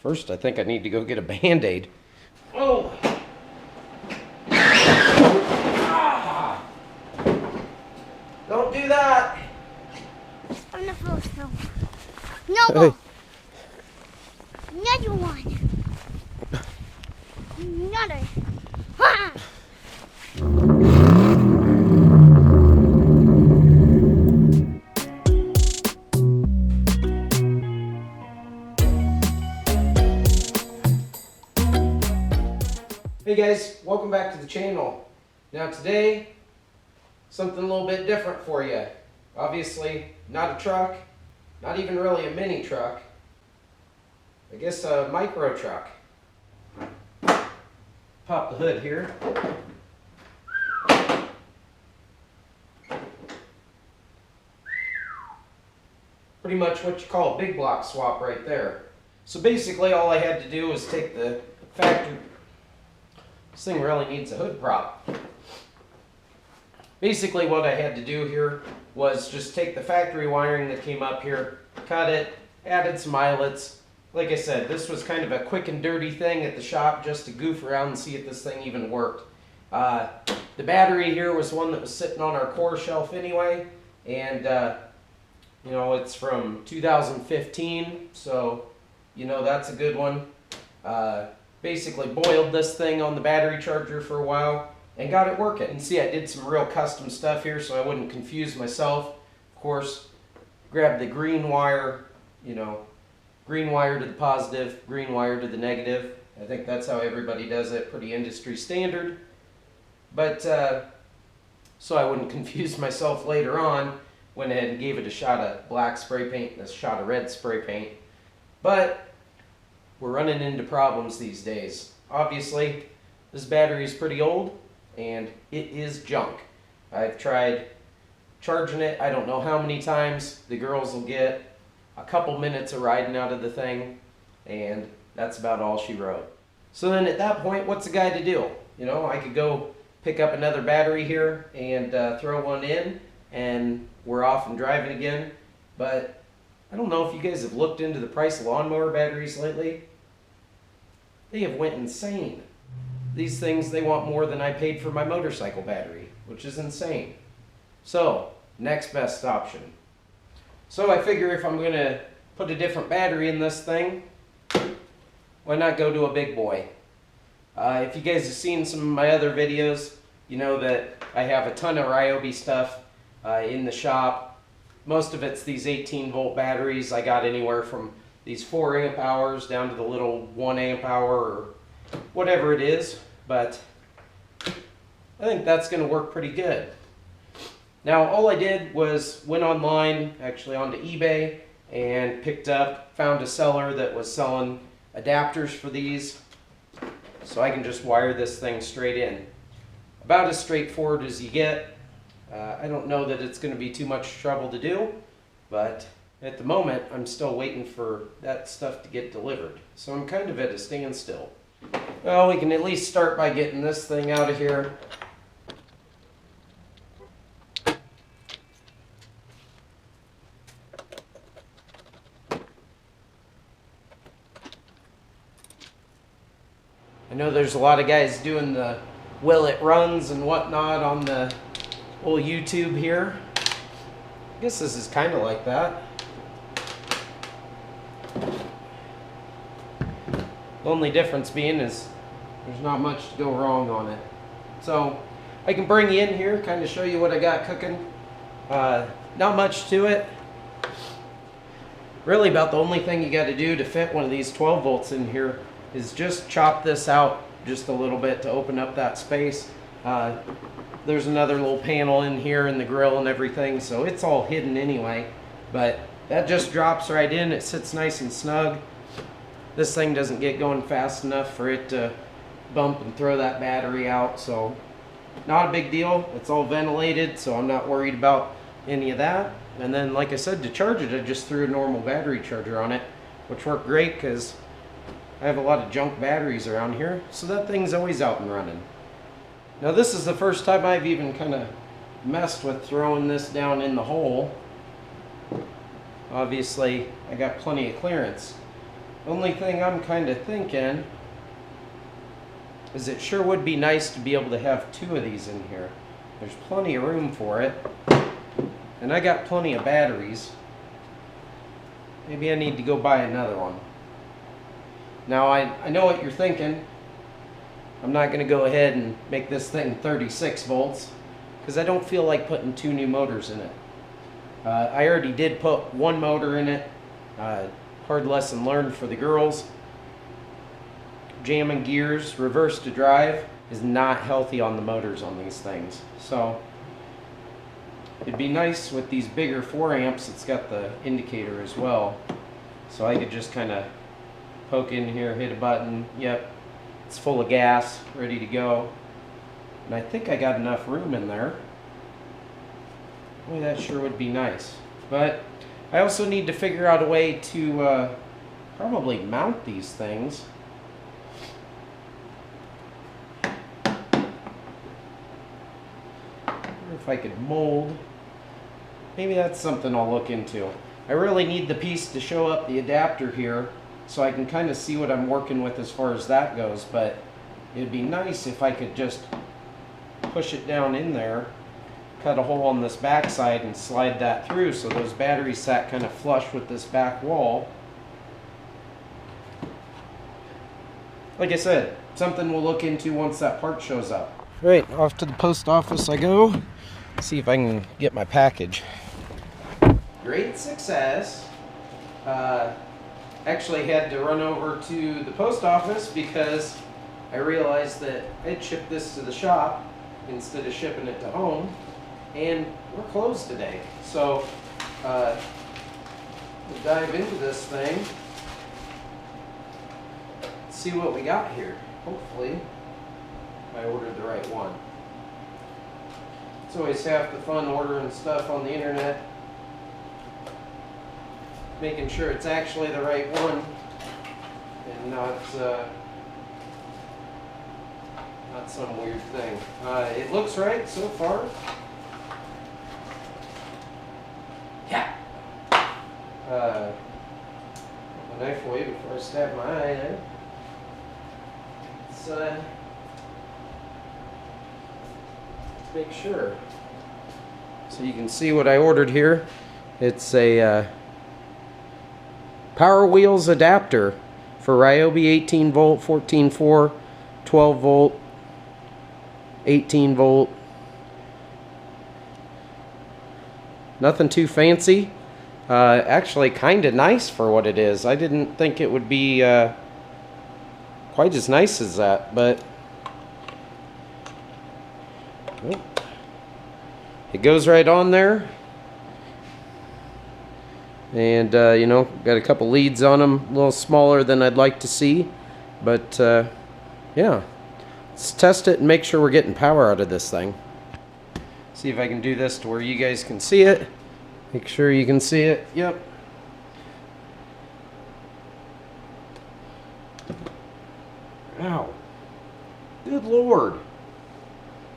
First, I think I need to go get a Band-Aid. Oh! Don't do that! I'm not supposed to. No more. Another one. Another. Ah! Hey guys, welcome back to the channel. Now today, something a little bit different for you. Obviously, not a truck, not even really a mini truck. I guess a micro truck. Pop the hood here. Pretty much what you call a big block swap right there. So basically all I had to do was take the factory. This thing really needs a hood prop. Basically what I had to do here was just take the factory wiring that came up here, cut it, added some eyelets. Like I said, this was kind of a quick and dirty thing at the shop just to goof around and see if this thing even worked. The battery here was one that was sitting on our core shelf anyway, and you know, it's from 2015, so you know that's a good one. Basically boiled this thing on the battery charger for a while and got it working. And see, I did some real custom stuff here so I wouldn't confuse myself. Of course, grabbed the green wire, you know, green wire to the positive, green wire to the negative. I think that's how everybody does it, pretty industry standard. But so I wouldn't confuse myself later on, went ahead and gave it a shot of black spray paint and a shot of red spray paint. But we're running into problems these days. Obviously, this battery is pretty old and it is junk. I've tried charging it I don't know how many times. The girls will get a couple minutes of riding out of the thing and that's about all she wrote. So then at that point, what's a guy to do? You know, I could go pick up another battery here and throw one in and we're off and driving again. But I don't know if you guys have looked into the price of lawnmower batteries lately. They have went insane. These things, they want more than I paid for my motorcycle battery, which is insane. So, next best option. So I figure if I'm gonna put a different battery in this thing, why not go to a big boy? If you guys have seen some of my other videos, you know that I have a ton of Ryobi stuff in the shop. Most of it's these 18-volt batteries. I got anywhere from these 4 amp hours down to the little 1 amp hour or whatever it is, but I think that's going to work pretty good. Now all I did was went online, actually onto eBay, and found a seller that was selling adapters for these, so I can just wire this thing straight in. About as straightforward as you get. I don't know that it's going to be too much trouble to do, but at the moment I'm still waiting for that stuff to get delivered. So I'm kind of at a standstill. Well, we can at least start by getting this thing out of here. I know there's a lot of guys doing the will it runs and whatnot on the old YouTube here. I guess this is kind of like that. The only difference being is there's not much to go wrong on it. So I can bring you in here, kind of show you what I got cooking. Not much to it. Really about the only thing you got to do to fit one of these 12 volts in here is just chop this out just a little bit to open up that space. There's another little panel in here in the grill and everything, so it's all hidden anyway. But that just drops right in. It sits nice and snug. This thing doesn't get going fast enough for it to bump and throw that battery out, so not a big deal. It's all ventilated, so I'm not worried about any of that. And then, like I said, to charge it, I just threw a normal battery charger on it, which worked great because I have a lot of junk batteries around here, so that thing's always out and running. Now this is the first time I've even kind of messed with throwing this down in the hole. Obviously I got plenty of clearance. Only thing I'm kind of thinking is it sure would be nice to be able to have two of these in here. There's plenty of room for it. And I got plenty of batteries. Maybe I need to go buy another one. Now I know what you're thinking. I'm not going to go ahead and make this thing 36 volts because I don't feel like putting two new motors in it. I already did put one motor in it. Hard lesson learned for the girls. Jamming gears reverse to drive is not healthy on the motors on these things. So it'd be nice with these bigger 4 amps. It's got the indicator as well. So I could just kind of poke in here, hit a button. Yep, it's full of gas, ready to go. And I think I got enough room in there. Boy, that sure would be nice. But I also need to figure out a way to probably mount these things. If I could mold. Maybe that's something I'll look into. I really need the piece to show up the adapter here so I can kind of see what I'm working with as far as that goes, but it'd be nice if I could just push it down in there, cut a hole on this back side and slide that through so those batteries sat kind of flush with this back wall. Like I said, something we'll look into once that part shows up. Right, off to the post office I go. See if I can get my package. Great success. Actually had to run over to the post office because I realized that I'd shipped this to the shop instead of shipping it to home, and we're closed today. So we'll dive into this thing, see what we got here. Hopefully I ordered the right one. It's always half the fun ordering stuff on the internet, making sure it's actually the right one and not some weird thing. It looks right so far. Yeah. Put the knife away before I stab my eye there. Let's make sure. So you can see what I ordered here. It's a Power Wheels adapter for Ryobi 18 volt, 14.4, 12 volt, 18 volt. Nothing too fancy. Actually kind of nice for what it is. I didn't think it would be quite as nice as that, but it goes right on there. And you know, got a couple leads on them, a little smaller than I'd like to see, but yeah, let's test it and make sure we're getting power out of this thing. See if I can do this to where you guys can see it. Make sure you can see it. Yep. Ow. Good Lord.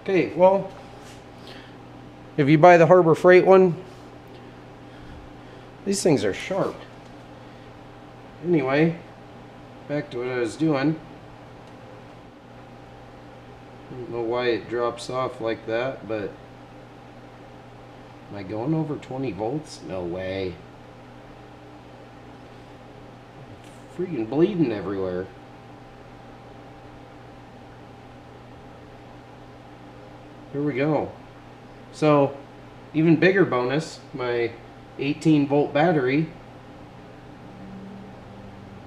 Okay, well, if you buy the Harbor Freight one, these things are sharp. Anyway, back to what I was doing. I don't know why it drops off like that, but am I going over 20 volts? No way. Freaking bleeding everywhere. Here we go. So, even bigger bonus, my 18 volt battery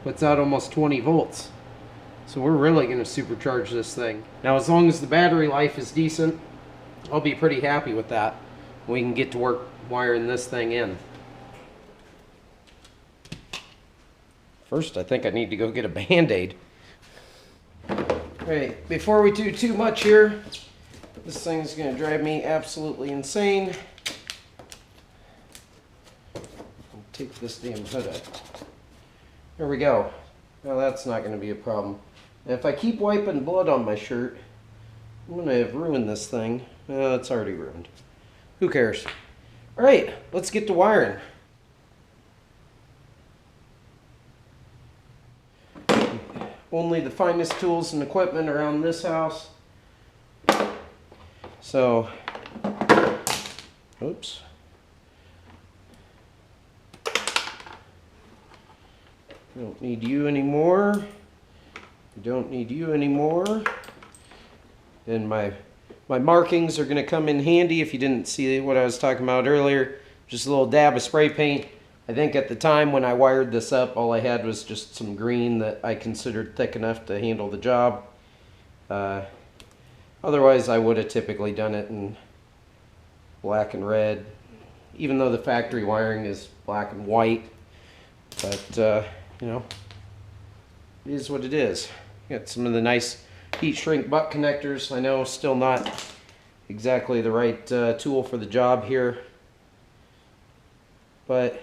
puts out almost 20 volts. So we're really going to supercharge this thing. Now, as long as the battery life is decent, I'll be pretty happy with that. We can get to work wiring this thing in. First, I think I need to go get a Band-Aid. Alright, before we do too much here, this thing's going to drive me absolutely insane. I'll take this damn hood up. There we go. Now that's not going to be a problem. And if I keep wiping blood on my shirt, I'm going to have ruined this thing. It's already ruined. Who cares? Alright, let's get to wiring. only the finest tools and equipment around this house. So, oops. Don't need you anymore. Don't need you anymore. And my markings are going to come in handy if you didn't see what I was talking about earlier. Just a little dab of spray paint. I think at the time when I wired this up, all I had was just some green that I considered thick enough to handle the job. Otherwise, I would have typically done it in black and red, even though the factory wiring is black and white. But, you know, it is what it is. Got some of the nice heat shrink butt connectors. I know still not exactly the right tool for the job here, but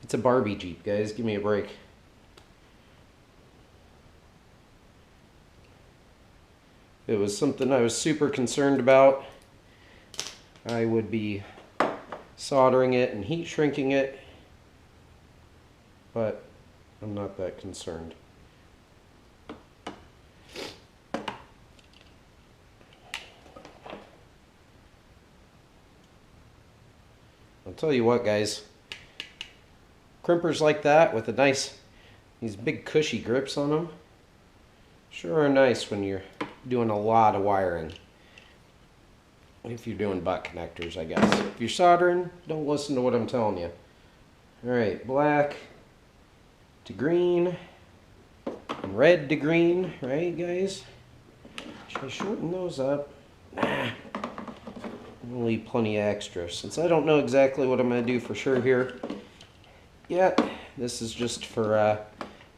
it's a Barbie Jeep, guys. Give me a break. If it was something I was super concerned about, I would be soldering it and heat shrinking it, but I'm not that concerned. I'll tell you what, guys, crimpers like that with these big cushy grips on them sure are nice when you're doing a lot of wiring. If you're doing butt connectors, I guess. If you're soldering, don't listen to what I'm telling you. Alright, black to green and red to green, right, guys? Should I shorten those up? Nah. I'll leave plenty of extra since I don't know exactly what I'm going to do for sure here yet. This is just for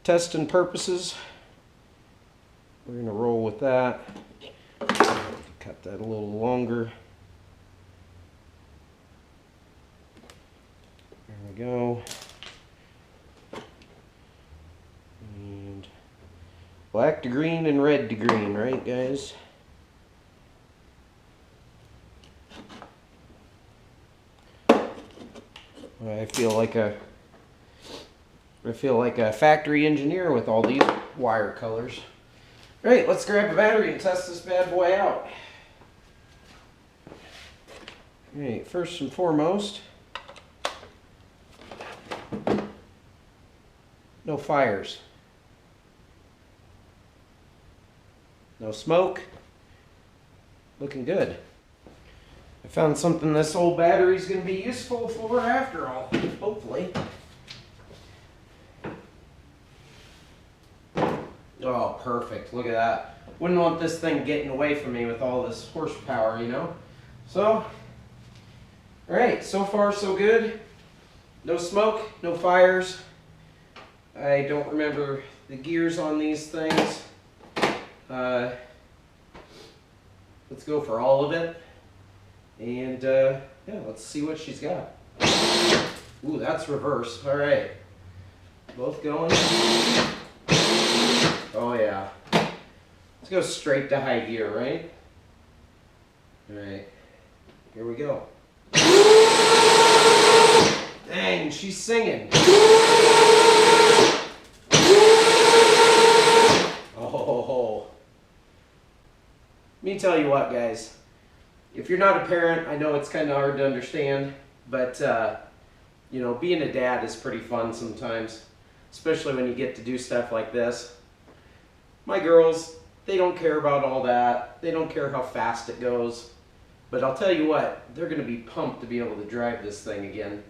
testing purposes. We're going to roll with that. Cut that a little longer. There we go. And black to green and red to green, right, guys? I feel like a factory engineer with all these wire colors. All right, let's grab a battery and test this bad boy out. All right, first and foremost, no fires, no smoke, looking good. I found something this old battery is going to be useful for after all, hopefully. Oh, perfect. Look at that. Wouldn't want this thing getting away from me with all this horsepower, you know? So, alright, so far so good. No smoke, no fires. I don't remember the gears on these things. Let's go for all of it. And, yeah, let's see what she's got. Ooh, that's reverse. Alright. Both going. Oh, yeah. Let's go straight to high gear, right? Alright. Here we go. Dang, she's singing. Oh. Let me tell you what, guys. If you're not a parent, I know it's kind of hard to understand, but, you know, being a dad is pretty fun sometimes, especially when you get to do stuff like this. My girls, they don't care about all that. They don't care how fast it goes. But I'll tell you what, they're going to be pumped to be able to drive this thing again.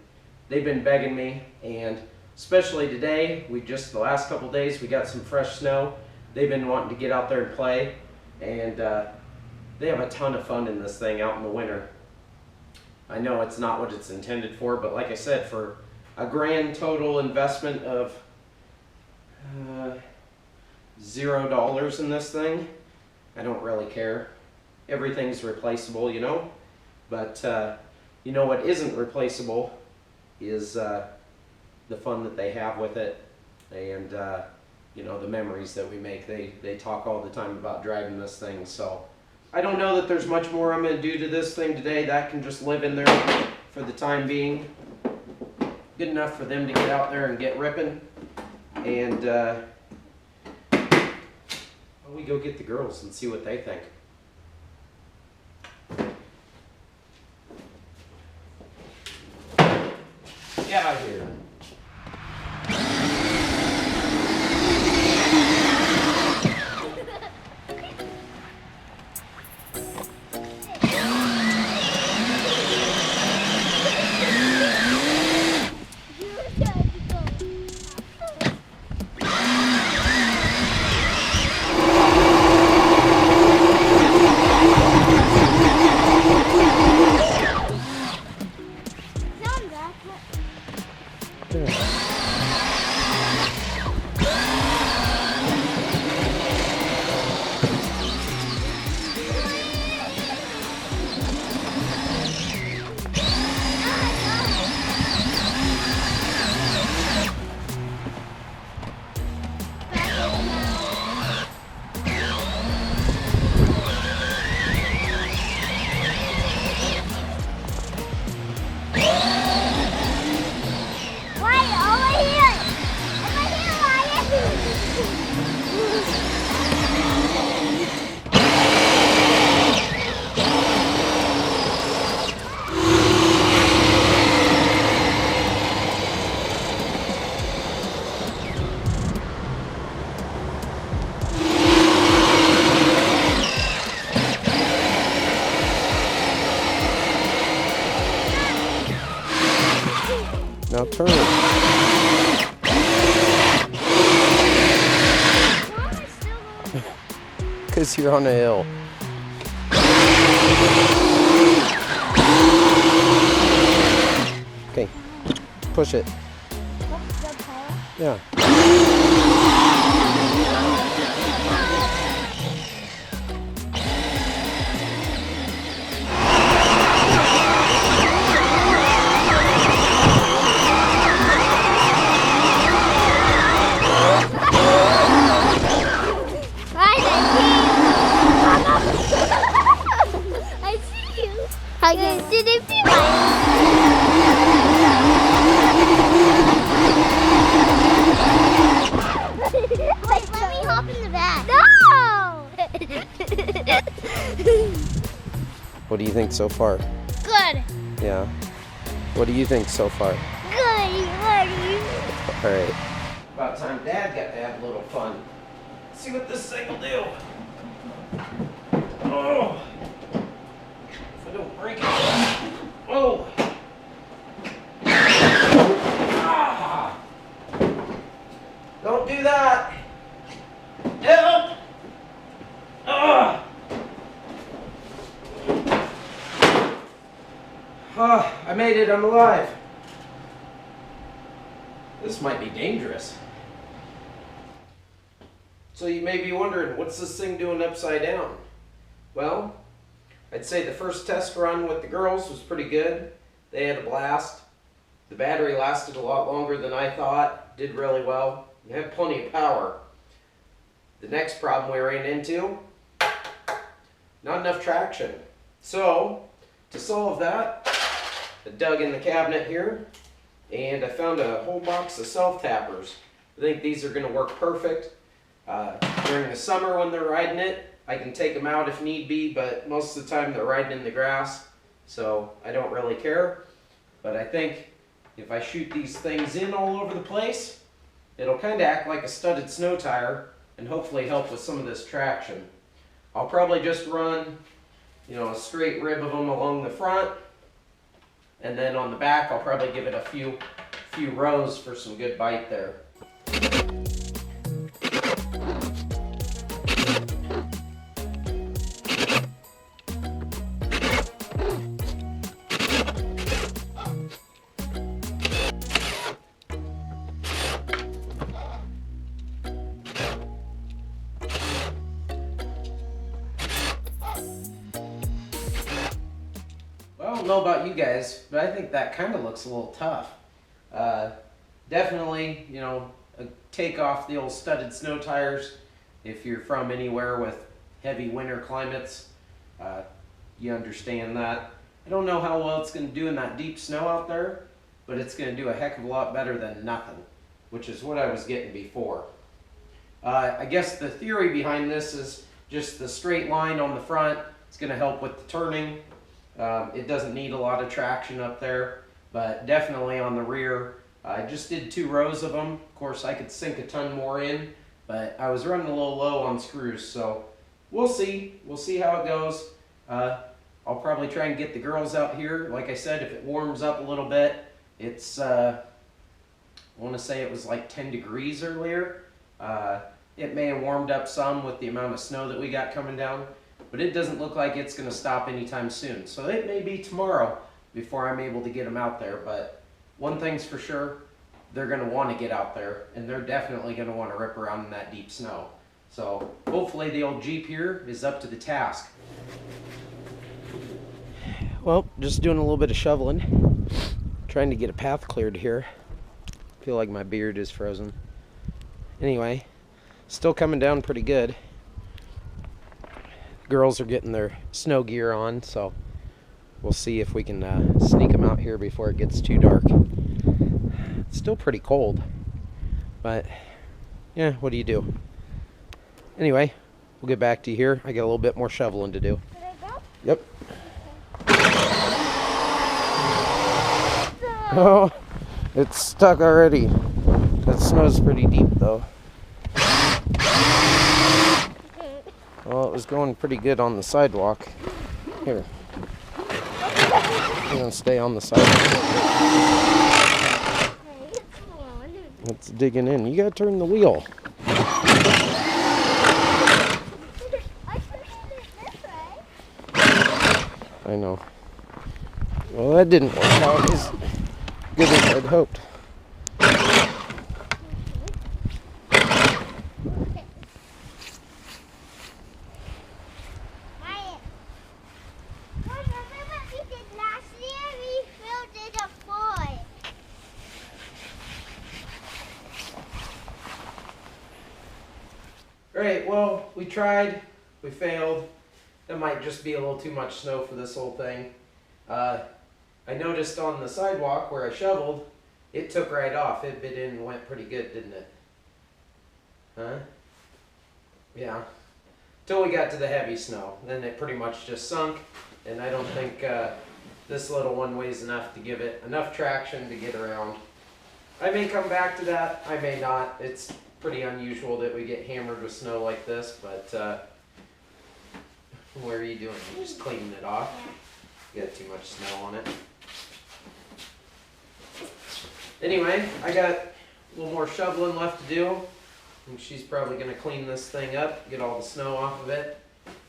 They've been begging me, and especially today, the last couple days, we got some fresh snow. They've been wanting to get out there and play, and they have a ton of fun in this thing out in the winter. I know it's not what it's intended for, but like I said, for a grand total investment of $0 in this thing, I don't really care. Everything's replaceable, you know, but you know what isn't replaceable is the fun that they have with it, and you know, the memories that we make. They talk all the time about driving this thing, so I don't know that there's much more I'm going to do to this thing today. That can just live in there for the time being. Good enough for them to get out there and get ripping. And Why don't we go get the girls and see what they think? Get out here. Now turn. Because you're on a hill. Okay, push it. Yeah. Did it feel like? Wait, let me hop in the back. No! What do you think so far? Good. Yeah. What do you think so far? Good. All right. About time Dad got to have a little fun. Let's see what this thing will do. Oh! If I don't break it. Oh! Ah! Don't do that! Help! Ah! Ah, I made it. I'm alive. This might be dangerous. So you may be wondering, what's this thing doing upside down? Well, I'd say the first test run with the girls was pretty good. They had a blast. The battery lasted a lot longer than I thought. Did really well. It had plenty of power. The next problem we ran into, not enough traction. So, to solve that, I dug in the cabinet here and I found a whole box of self-tappers. I think these are going to work perfect. During the summer when they're riding it, I can take them out if need be, but most of the time they're riding in the grass, so I don't really care. But I think if I shoot these things in all over the place, it'll kind of act like a studded snow tire and hopefully help with some of this traction. I'll probably just run, a straight rib of them along the front, and then on the back I'll probably give it a few rows for some good bite there. I don't know about you guys, but I think that kind of looks a little tough. Definitely, take off the old studded snow tires if you're from anywhere with heavy winter climates. You understand that. I don't know how well it's going to do in that deep snow out there, but it's going to do a heck of a lot better than nothing, which is what I was getting before. I guess the theory behind this is just the straight line on the front. It's going to help with the turning. It doesn't need a lot of traction up there, but definitely on the rear. I just did 2 rows of them. Of course, I could sink a ton more in, but I was running a little low on screws, so we'll see. We'll see how it goes. I'll probably try and get the girls out here. Like I said, if it warms up a little bit, it's, I want to say it was like 10 degrees earlier. It may have warmed up some with the amount of snow that we got coming down, but it doesn't look like it's going to stop anytime soon. So it may be tomorrow before I'm able to get them out there, but one thing's for sure, they're going to want to get out there, and they're definitely going to want to rip around in that deep snow. So hopefully the old Jeep here is up to the task. Well, just doing a little bit of shoveling, trying to get a path cleared here. Feel like my beard is frozen. Anyway, still coming down pretty good. Girls are getting their snow gear on, so we'll see if we can sneak them out here before it gets too dark. It's still pretty cold, but yeah, what do you do? Anyway, we'll get back to you here. I got a little bit more shoveling to do. Can I go? Yep. Oh, it's stuck already. That snow's pretty deep though. Well, it was going pretty good on the sidewalk. Here. I'm gonna stay on the sidewalk. It's digging in. You gotta turn the wheel. I know. Well, that didn't work out as good as I'd hoped. Alright, well, we tried, we failed. That might just be a little too much snow for this whole thing. I noticed on the sidewalk where I shoveled, it took right off. It bit in and went pretty good, didn't it? Huh? Yeah. Till we got to the heavy snow. Then it pretty much just sunk, and I don't think this little one weighs enough to give it enough traction to get around. I may come back to that, I may not. It's pretty unusual that we get hammered with snow like this, but what are you doing? You're just cleaning it off? You got too much snow on it. Anyway, I got a little more shoveling left to do. And she's probably going to clean this thing up, get all the snow off of it,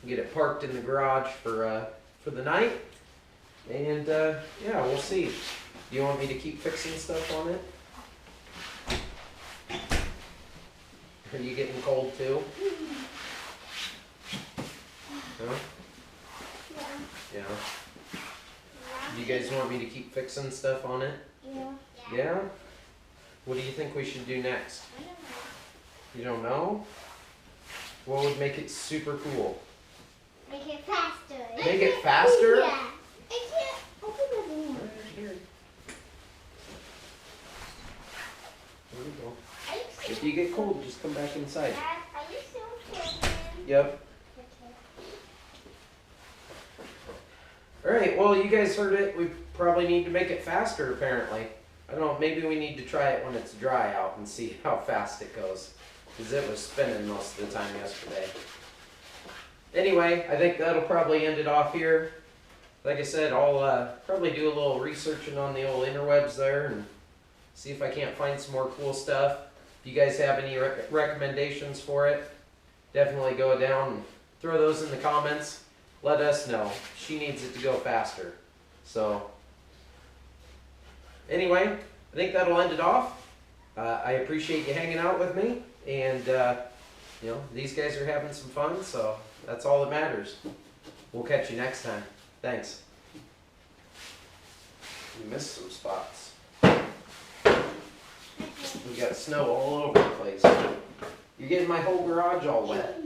get it parked in the garage for the night. And yeah, we'll see. Do you want me to keep fixing stuff on it? Are you getting cold too? Huh? Yeah. Do you guys want me to keep fixing stuff on it? Yeah. Yeah? What do you think we should do next? I don't know. You don't know? What would make it super cool? Make it faster. Make it faster? Yeah. I can't open the door. Here. There we go. Are you If you get cold, just come back inside. Dad, are you still filming? Yep. Alright, well, you guys heard it. We probably need to make it faster, apparently. I don't know, maybe we need to try it when it's dry out and see how fast it goes. Because it was spinning most of the time yesterday. Anyway, I think that'll probably end it off here. Like I said, I'll probably do a little researching on the old interwebs there and see if I can't find some more cool stuff. If you guys have any recommendations for it, definitely go down and throw those in the comments. Let us know. She needs it to go faster. So, anyway, I think that'll end it off. I appreciate you hanging out with me, and you know, these guys are having some fun, so that's all that matters. We'll catch you next time. Thanks. We missed some spots. We got snow all over the place. You're getting my whole garage all wet.